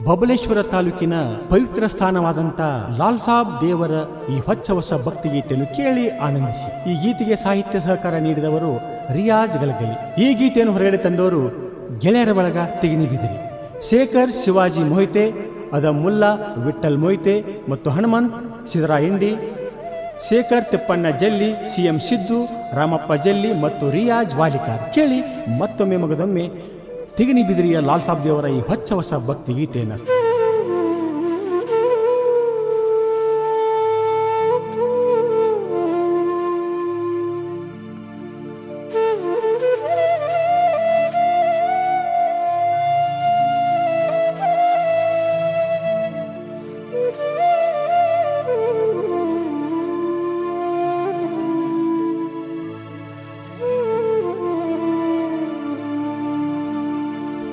ಬಬಲೇಶ್ವರ ತಾಲೂಕಿನ ಪವಿತ್ರ ಸ್ಥಾನವಾದಂತ ಲಾಲ್ ಸಾಬ್ ದೇವರ ಈ ಹೊಚ್ಚ ಹೊಸ ಭಕ್ತಿಗೀತೆಯನ್ನು ಕೇಳಿ ಆನಂದಿಸಿ. ಈ ಗೀತೆಗೆ ಸಾಹಿತ್ಯ ಸಹಕಾರ ನೀಡಿದವರು ರಿಯಾಜ್ ಗಲಗಲಿ. ಈ ಗೀತೆಯನ್ನು ಹೊರಗಡೆ ತಂದವರು ಗೆಳೆಯರ ಬಳಗ ತಿಗಿನಿಬಿದಿರಿ, ಶೇಖರ್ ಶಿವಾಜಿ ಮೊಹಿತೆ, ಅದ ಮುಲ್ಲಾ ವಿಠಲ್ ಮೊಹಿತೆ ಮತ್ತು ಹನುಮಂತ್ ಸಿದರಾ ಇಂಡಿ, ಶೇಖರ್ ತಿಪ್ಪಣ್ಣ ಜಲ್ಲಿ, ಸಿಎಂ ಸಿದ್ದು, ರಾಮಪ್ಪ ಜಲ್ಲಿ ಮತ್ತು ರಿಯಾಜ್ ವಾಲಿಕಾರ್. ಕೇಳಿ ಮತ್ತೊಮ್ಮೆ ಮಗದೊಮ್ಮೆ ತಿಗಿನಿಬಿದಿರಿಯ ಲಾಲ್ ಸಾಬ್ ದೇವರ ಈ ಹೊಚ್ಚ ಹೊಸ ಭಕ್ತಿ ಗೀತೆಯನ್ನು.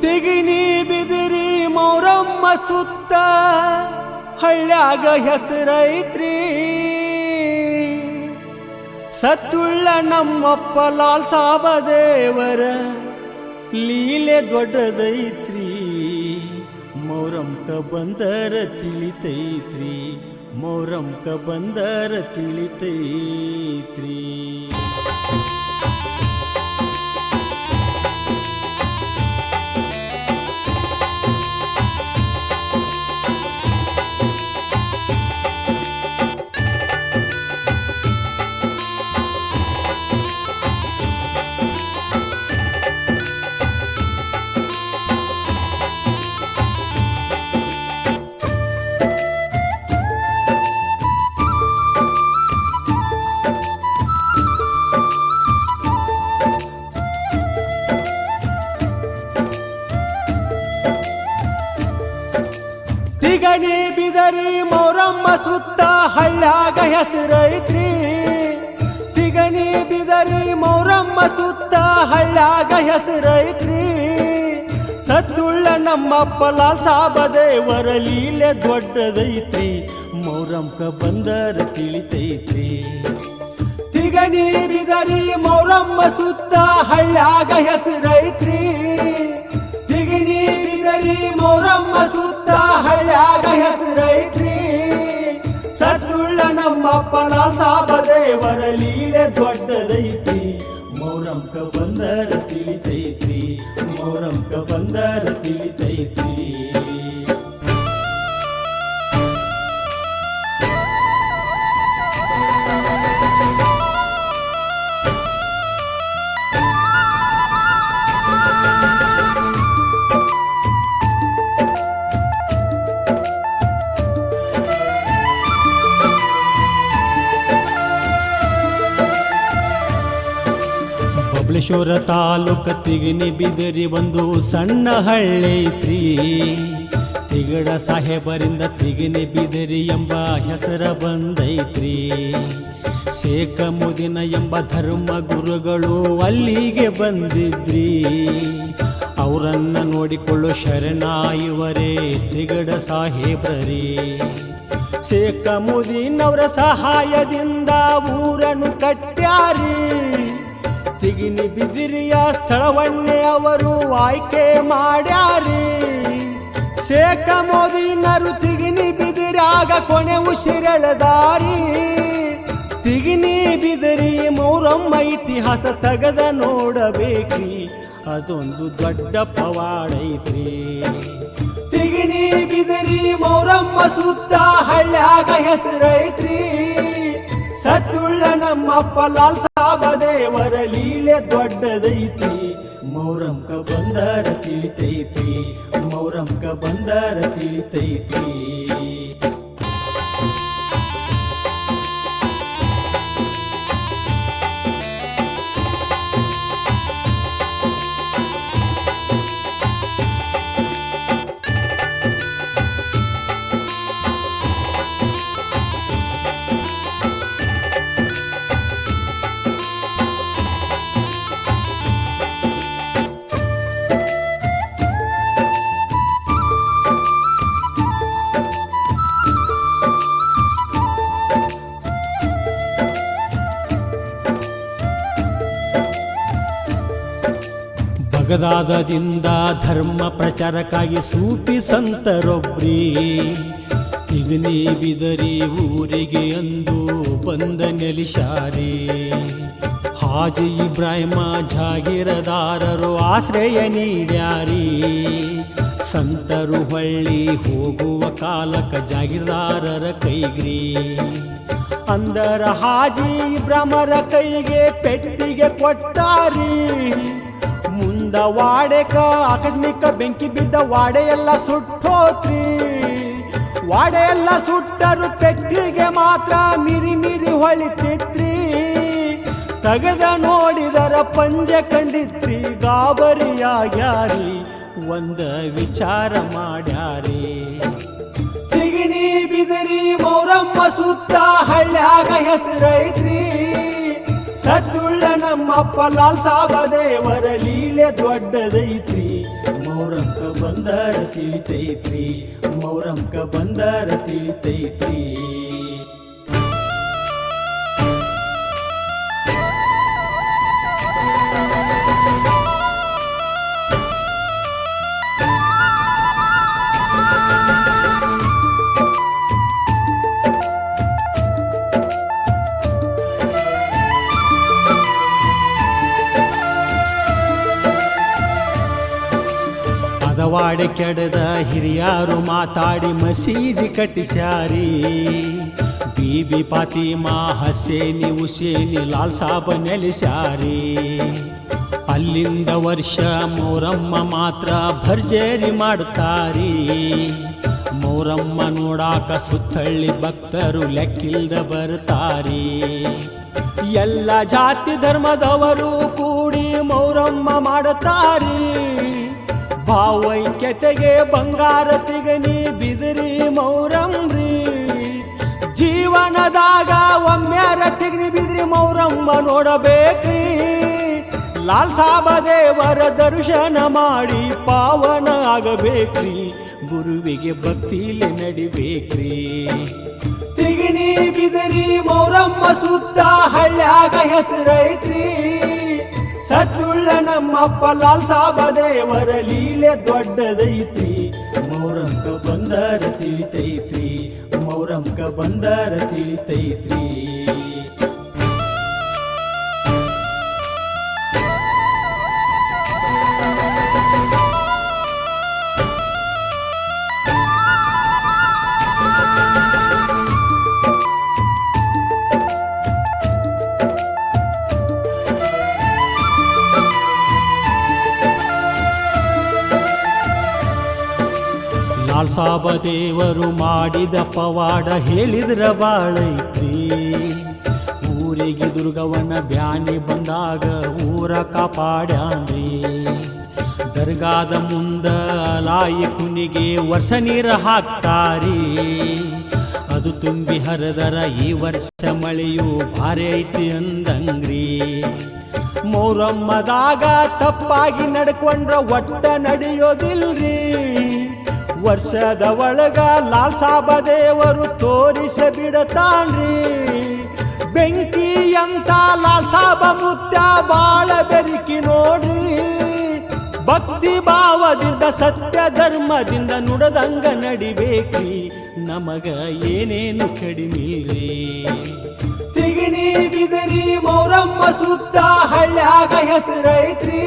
ತಿಗಿನಿ ಬಿದಿರಿ ಮೌರಮ್ಮ ಸುತ್ತ ಹಳ್ಳ್ಯಾಗ ಹೆಸರೈತ್ರಿ, ಸತ್ತುಳ್ಳ ನಮ್ಮಪ್ಪ ಲಾಲ್ ಸಾಬ ದೇವರ ಲೀಲೆ ದೊಡ್ಡದೈತ್ರಿ. ಮೌರಮ್ಕ ಬಂದರ ತಿಳಿತೈತ್ರಿ, ಮೌರಮ್ಕ ಬಂದರ ತಿಳಿತೈತ್ರಿ. ತಿಗಣಿ ಬಿದರಿ ಮೌರಮ್ಮ ಸುತ್ತ ಹಳ್ಳ್ಯಾಗ ಹೆಸರೈತ್ರಿ, ತಿಗಣಿ ಬಿದರಿ ಮೌರಮ್ಮ ಸುತ್ತ ಹಳ್ಳ್ಯಾಗ ಹೆಸರೈತ್ರಿ. ಸತ್ತುಳ್ಳ ನಮ್ಮಪ್ಪ ಲಾಲ್ ಸಾಬ ದೇವರ ಲೀಲೆ ದೊಡ್ಡದೈತ್ರಿ, ಮೌರಮ್ಕ ಬಂದರ ತಿಳಿತೈತ್ರಿ. ತಿಗಣಿ ಬಿದರಿ ಮೌರಮ್ಮ ಸುತ್ತ ಹಳ್ಳ್ಯಾಗ ಹೆಸರೈತ್ರಿ, ತಿಗಣಿ ಬಿದರಿ ಮೌರಮ್ಮ ಸುತ್ತ ಹಳ್ಳ್ಯಾಗ ಹೆಸರೈತ್ರಿ. ಸತ್ತುಳ್ಳ ನಮ್ಮಪ್ಪ ಲಾಲ್ ಸಾಬ ದೇವರ ಲೀಲೆ ದೊಡ್ಡದೈತ್ರಿ, ಮೌರಮ್ಕ ಬಂದರ ತಿಳಿತೈತ್ರಿ, ಮೌರಮ್ಕ ಬಂದರ ತಿಳಿತೈತ್ರಿ. ಬಬಲೇಶ್ವರ ತಾಲೂಕ ತಿಗಿನಿ ಬಿದಿರಿ ಒಂದು ಸಣ್ಣ ಹಳ್ಳೈತ್ರಿ. ತಿಗಡ ಸಾಹೇಬರಿಂದ ತಿಗಿನಿ ಬಿದಿರಿ ಎಂಬ ಹೆಸರ ಬಂದೈತ್ರಿ. ಶೇಖ ಮುದಿನ ಎಂಬ ಧರ್ಮ ಗುರುಗಳು ಅಲ್ಲಿಗೆ ಬಂದಿದ್ರಿ. ಅವರನ್ನ ನೋಡಿಕೊಳ್ಳೋ ಶರಣ ಇವರೇ ತಿಗಡ ಸಾಹೇಬ್ರರಿ. ಶೇಖ ಮುದಿನ್ ಅವರ ಸಹಾಯದಿಂದ ಊರನ್ನು ಕಟ್ಟ್ಯಾರಿ. ತಿಗಿನಿ ಬಿದಿರಿಯ ಸ್ಥಳವನ್ನೇ ಅವರು ಆಯ್ಕೆ ಮಾಡ್ಯಾರಿ. ಶೇಖ ಮೋದಿನರು ತಿಗಿನಿ ಬಿದಿರಾಗ ಕೊನೆ ಉಸಿರೆಳೆದಾರಿ. ತಿಗಿನಿ ಬಿದಿರಿ ಮೌರಮ್ಮ ಇತಿಹಾಸ ತಗದ ನೋಡಬೇಕ್ರಿ, ಅದೊಂದು ದೊಡ್ಡ ಪವಾಡ ಐತ್ರಿ. ತಿಗಿನಿ ಬಿದಿರಿ ಮೌರಮ್ಮ ಸುತ್ತ ಹಳ್ಳ್ಯಾಗ ಹೆಸರೈತ್ರಿ. ಸತ್ತುಳ್ಳ ನಮ್ಮಪ್ಪ ಲಾಲ್ ಸಾಬ ದೇವರ ಲೀಲೆ ದೊಡ್ಡದೈತಿ, ಮೌರಮ್ಕ ಬಂದರ ತಿಳಿತೈತಿ, ಮೌರಮ್ಕ ಬಂದರ ತಿಳಿತೈತಿ. ಬಗದಾದದಿಂದ ಧರ್ಮ ಪ್ರಚಾರಕ್ಕಾಗಿ ಸೂಫಿ ಸಂತರೊಬ್ರಿ ತಿಗನಿ ಬಿದರಿ ಊರಿಗೆ ಅಂದು ಬಂದ ನೆಲಿಶಾರಿ. ಹಾಜಿ ಇಬ್ರಾಹಿಮ ಜಾಗೀರದಾರರು ಆಶ್ರಯ ನೀಡ್ಯಾರಿ. ಸಂತರು ಹೊಳ್ಳಿ ಹೋಗುವ ಕಾಲಕ ಜಾಗೀರದಾರರ ಕೈಗ್ರಿ. ಅಂದರ ಹಾಜಿ ಇಬ್ರಾಹಿಮರ ಕೈಗೆ ಪೆಟ್ಟಿಗೆ ಕೊಟ್ಟಾರಿ. ಮುಂದ ವಾಡೆಕ ಆಕಸ್ಮಿಕ ಬೆಂಕಿ ಬಿದ್ದ ವಾಡೆ ಎಲ್ಲ ಸುಟ್ಟೋತ್ರಿ. ವಾಡೆ ಎಲ್ಲ ಸುಟ್ಟರು ಪೆಟ್ಟಿಗೆ ಮಾತ್ರ ಮಿರಿ ಮಿರಿ ಹೊಳಿತಿತ್ರಿ. ತಗದ ನೋಡಿದರ ಪಂಜೆ ಕಂಡಿತ್ರಿ. ಗಾಬರಿಯಾಗ್ಯಾರಿ ಒಂದ ವಿಚಾರ ಮಾಡ್ಯಾರಿ. ತಿಗಿನಿ ಬಿದರಿ ಮೌರಮ್ಮ ಸುತ್ತ ಹಳ್ಳ್ಯಾಗ ಹೆಸರೈತ್ರಿ. ಸದ್ದುಳ್ಳ ನಮ್ಮಪ್ಪ ಲಾಲ್ ಸಾಬ ದೇವರ ಲೀಲೆ ದೊಡ್ಡದೈತ್ರಿ. ಮೌರಂಕ ಬಂದರ ತಿಳಿತೈತ್ರಿ. ಮೌರಂಕ ಬಂದರ ತಿಳಿತೈತ್ರಿ. ಪದವಾಡೆ ಕೆಡದ ಹಿರಿಯಾರು ಮಾತಾಡಿ ಮಸೀದಿ ಕಟ್ಟಿಸ್ಯಾರಿ. ಬೀಬಿ ಫಾತಿಮಾ ಹಸೇನಿ ಹುಸೇನಿ ಲಾಲ್ ಸಾಬ ನೆಲೆಸ್ಯಾರಿ. ಅಲ್ಲಿಂದ ವರ್ಷ ಮೌರಮ್ಮ ಮಾತ್ರ ಭರ್ಜರಿ ಮಾಡ್ತಾರಿ. ಮೌರಮ್ಮ ನೋಡಾಕ ಸುತ್ತಳ್ಳಿ ಭಕ್ತರು ಲೆಕ್ಕಿಲ್ದ ಬರ್ತಾರಿ. ಎಲ್ಲ ಜಾತಿ ಧರ್ಮದವರು ಕೂಡಿ ಮೌರಮ್ಮ ಮಾಡುತ್ತಾರಿ. ಭಾವೈಕ್ಯತೆಗೆ ಬಂಗಾರ ತಿಗನಿ ಬಿದಿರಿ ಮೌರಮ್ರಿ. ಜೀವನದಾಗ ಒಮ್ಮ್ಯಾರ ತಿಗನಿ ಬಿದಿರಿ ಮೌರಮ್ಮ ನೋಡಬೇಕ್ರಿ. ಲಾಲ್ ಸಾಬ ದೇವರ ದರ್ಶನ ಮಾಡಿ ಪಾವನ ಆಗಬೇಕ್ರಿ. ಗುರುವಿಗೆ ಭಕ್ತಿಲೆ ನಡಿಬೇಕ್ರಿ. ತಿಗಿನಿ ಬಿದರಿ ಮೌರಮ್ಮ ಸುತ್ತ ಹಳ್ಳ್ಯಾಗ ಹೆಸರೈತ್ರಿ. ಸದ್ದುಳ್ಳ ನಮ್ಮಪ್ಪ ಲಾಲ್ ಸಾಬ ದೇವರ ಲೀಲೆ ದೊಡ್ಡದೈತ್ರಿ. ಮೌರಂಕ ಬಂದರ ತಿಳಿತೈತ್ರಿ. ಮೌರಂಕ ಬಂದರ ತಿಳಿತೈತ್ರಿ. ಲಾಲ್ ಸಾಬ ದೇವರು ಮಾಡಿದ ಪವಾಡ ಹೇಳಿದ್ರ ಬಾಳೈತ್ರಿ. ಊರಿಗೆ ದುರ್ಗವನ ಬ್ಯಾನಿ ಬಂದಾಗ ಊರ ಕಾಪಾಡ್ಯಾನ್ರಿ. ದರ್ಗಾದ ಮುಂದ ಅಲಾಯಿ ಕುನಿಗೆ ವರ್ಷ ನೀರ ಹಾಕ್ತಾರಿ. ಅದು ತುಂಬಿ ಹರಿದರ ಈ ವರ್ಷ ಮಳೆಯು ಭಾರಿ ಐತಿ ಅಂದಂಗ್ರಿ. ಮೌರಮ್ಮದಾಗ ತಪ್ಪಾಗಿ ನಡ್ಕೊಂಡ್ರ ಒಟ್ಟ ನಡೆಯೋದಿಲ್ರಿ. ವರ್ಷದ ಒಳಗ ಲಾಲ್ ಸಾಬ ದೇವರು ತೋರಿಸ ಬಿಡತಾನ್ರಿ. ಬೆಂಕಿ ಅಂತ ಲಾಲ್ ಸಾಬ ಮುತ್ಯ ಬಾಳ ಬೆರಿಕಿ ನೋಡ್ರಿ. ಭಕ್ತಿ ಭಾವದಿಂದ ಸತ್ಯ ಧರ್ಮದಿಂದ ನುಡದಂಗ ನಡಿಬೇಕ್ರಿ. ನಮಗ ಏನೇನು ಕಡಿಮಿಲ್ರಿ. ತಿಗಿನಿ ಬಿದರಿ ಮೌರಮ್ಮ ಸುತ್ತ ಹಳ್ಳ್ಯಾಗ ಹೆಸರೈತ್ರಿ.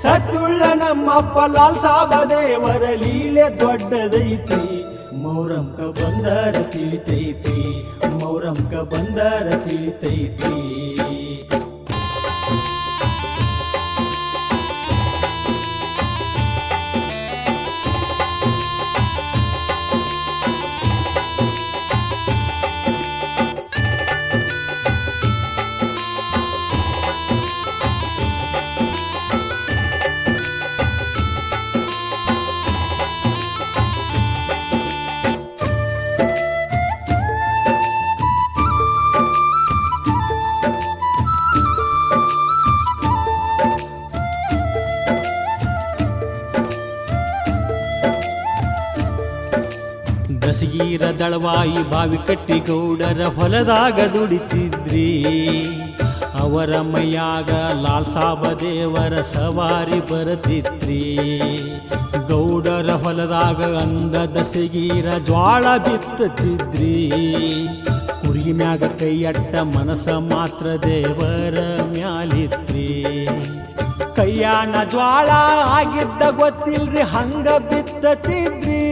ಸದ್ದುಳ್ಳ ನಮ್ಮಪ್ಪ ಲಾಲ್ ಸಾಬ ದೇವರ ಲೀಲೆ ದೊಡ್ಡದೈತ್ರಿ. ಮೌರಂಕ ಬಂದರ ತಿಳಿತೈತ್ರಿ. ಮೌರಂಕ ಬಂದರ ತಿಳಿತೈತ್ರಿ. ದಸಗೀರ ದಳವಾಯಿ ಬಾವಿ ಕಟ್ಟಿ ಗೌಡರ ಹೊಲದಾಗ ದುಡಿತಿದ್ರಿ. ಅವರ ಮೈಯಾಗ ಲಾಲ್ ಸಾಬ ದೇವರ ಸವಾರಿ ಬರತಿತ್ರಿ. ಗೌಡರ ಹೊಲದಾಗ ಅಂದದ ಸಿಗೀರ ಜ್ವಾಳ ಬಿತ್ತತಿದ್ರಿ. ಕುರಿ ಮ್ಯಾಗ ಕೈಯಟ್ಟ ಮನಸ ಮಾತ್ರ ದೇವರ ಮ್ಯಾಲಿತ್ರಿ. ಕೈಯಾನ ಜ್ವಾಳ ಆಗಿದ್ದ ಗೊತ್ತಿಲ್ರಿ ಹಂಗ ಬಿತ್ತತಿದ್ರಿ.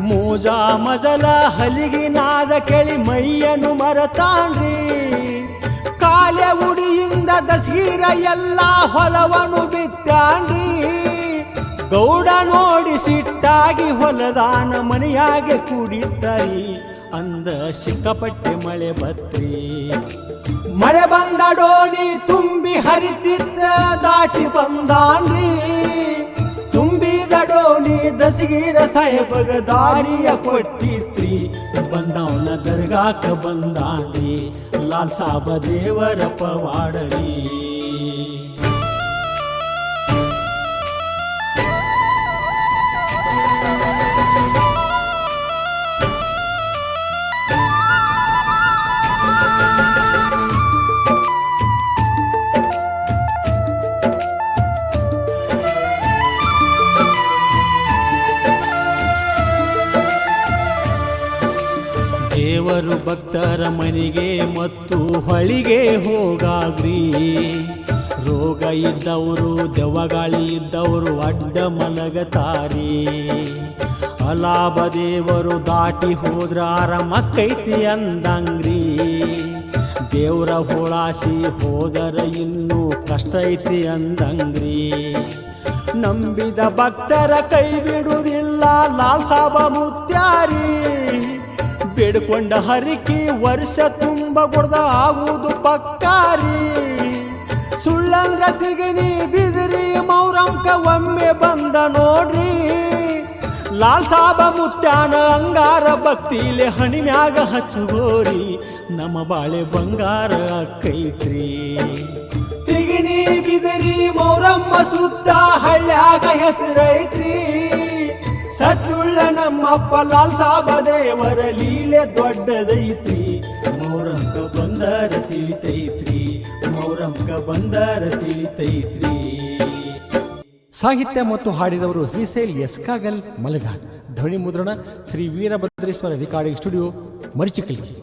ಮೂಜ ಮಜಲ ಹಲಿಗಿನಾದ ಕೆಳಿ ಮೈಯನು ಮರತಾನ್ರಿ. ಕಾಲೆ ಉಡಿಯಿಂದ ದಸೀರ ಎಲ್ಲ ಹೊಲವನು ಬಿತ್ತಾನ್ರಿ. ಗೌಡ ನೋಡಿ ಸಿಟ್ಟಾಗಿ ಹೊಲದಾನ ಮನೆಯಾಗೆ ಕೂಡಿಟ್ಟರಿ. ಅಂದ ಸಿಕ್ಕಾಪಟ್ಟೆ ಮಳೆ ಬತ್ರಿ. ಮಳೆ ಬಂದ ಡೋಣಿ ತುಂಬಿ ಹರಿತಿದ್ದ ದಾಟಿ ಬಂದಾನ್ರಿ. ತುಂಬಿದ ಡೋಣಿ ದಸಗೀರ ಸಾಹೇಬಗ ದಾರಿಯ ಕೊಟ್ಟಿತ್ರಿ. ಬಂದವನ ದರ್ಗಾಕ ಬಂದಾನ್ರಿ ಲಾಲ್ ಸಾಬ ದೇವರ ಪವಾಡರಿ. ದೇವರು ಭಕ್ತರ ಮನೆಗೆ ಮತ್ತು ಹೊಳಿಗೆ ಹೋಗಾಗ್ರಿ. ರೋಗ ಇದ್ದವರು ದೆವ್ವಗಾಳಿ ಇದ್ದವರು ಅಡ್ಡ ಮಲಗತಾರಿ. ಅಲಾಭ ದೇವರು ದಾಟಿ ಹೋದ್ರ ಆರಾಮಕ್ಕೈತಿ ಅಂದಂಗ್ರಿ. ದೇವ್ರ ಹೋಳಾಸಿ ಹೋದರ ಇನ್ನೂ ಕಷ್ಟ ಐತಿ ಅಂದಂಗ್ರಿ. ನಂಬಿದ ಭಕ್ತರ ಕೈ ಬಿಡುವುದಿಲ್ಲ ಲಾಲ್ ಸಾಬ ಮುತ್ಯಾರಿ. ಬೇಡ್ಕೊಂಡ ಹರಿಕಿ ವರ್ಷ ತುಂಬ ಗುಡ್ದ ಆಗುವುದು ಪಕ್ಕಾರಿ. ಸುಳ್ಳಂಗ ತಿಗಣಿ ಬಿದಿರಿ ಮೌರಂಕ ಒಮ್ಮೆ ಬಂದ ನೋಡ್ರಿ. ಲಾಲ್ ಸಾಬ ಮುತ್ಯಾನ ಅಂಗಾರ ಭಕ್ತಿಲೆ ಹಣಿ ಮ್ಯಾಗ ಹಚ್ಚಗೋರಿ. ನಮ್ಮ ಬಾಳೆ ಬಂಗಾರ ಅಕ್ಕೈತ್ರಿ. ತಿಗಿಣಿ ಬಿದಿರಿ ಮೌರಮ್ಮ ಸುತ್ತ ಹಳ್ಳ್ಯಾಗ ಹೆಸರೈತ್ರಿ. ಸತ್ಯುಳ್ಳ ನಮ್ಮಪ್ಪ ಲಾಲ್ ಸಾಬ ದೇವರ ಲೀಲೆ ದೊಡ್ಡದೈತ್ರಿ. ಮೌರಂಕ ಬಂದರ ತಿಳಿತೈತ್ರಿ. ಮೌರಂಕ ಬಂದರ ತಿಳಿತೈತ್ರಿ. ಸಾಹಿತ್ಯ ಮತ್ತು ಹಾಡಿದವರು ಶ್ರೀಶೈಲ್ ಎಸ್ ಕಾಗಲ್ ಮಲಘಾಟ್. ಧ್ವನಿ ಮುದ್ರಣ ಶ್ರೀ ವೀರಭದ್ರೇಶ್ವರ ರೆಕಾರ್ಡಿಂಗ್ ಸ್ಟುಡಿಯೋ ಮರಿಚಿಕಲ್ಗಿ.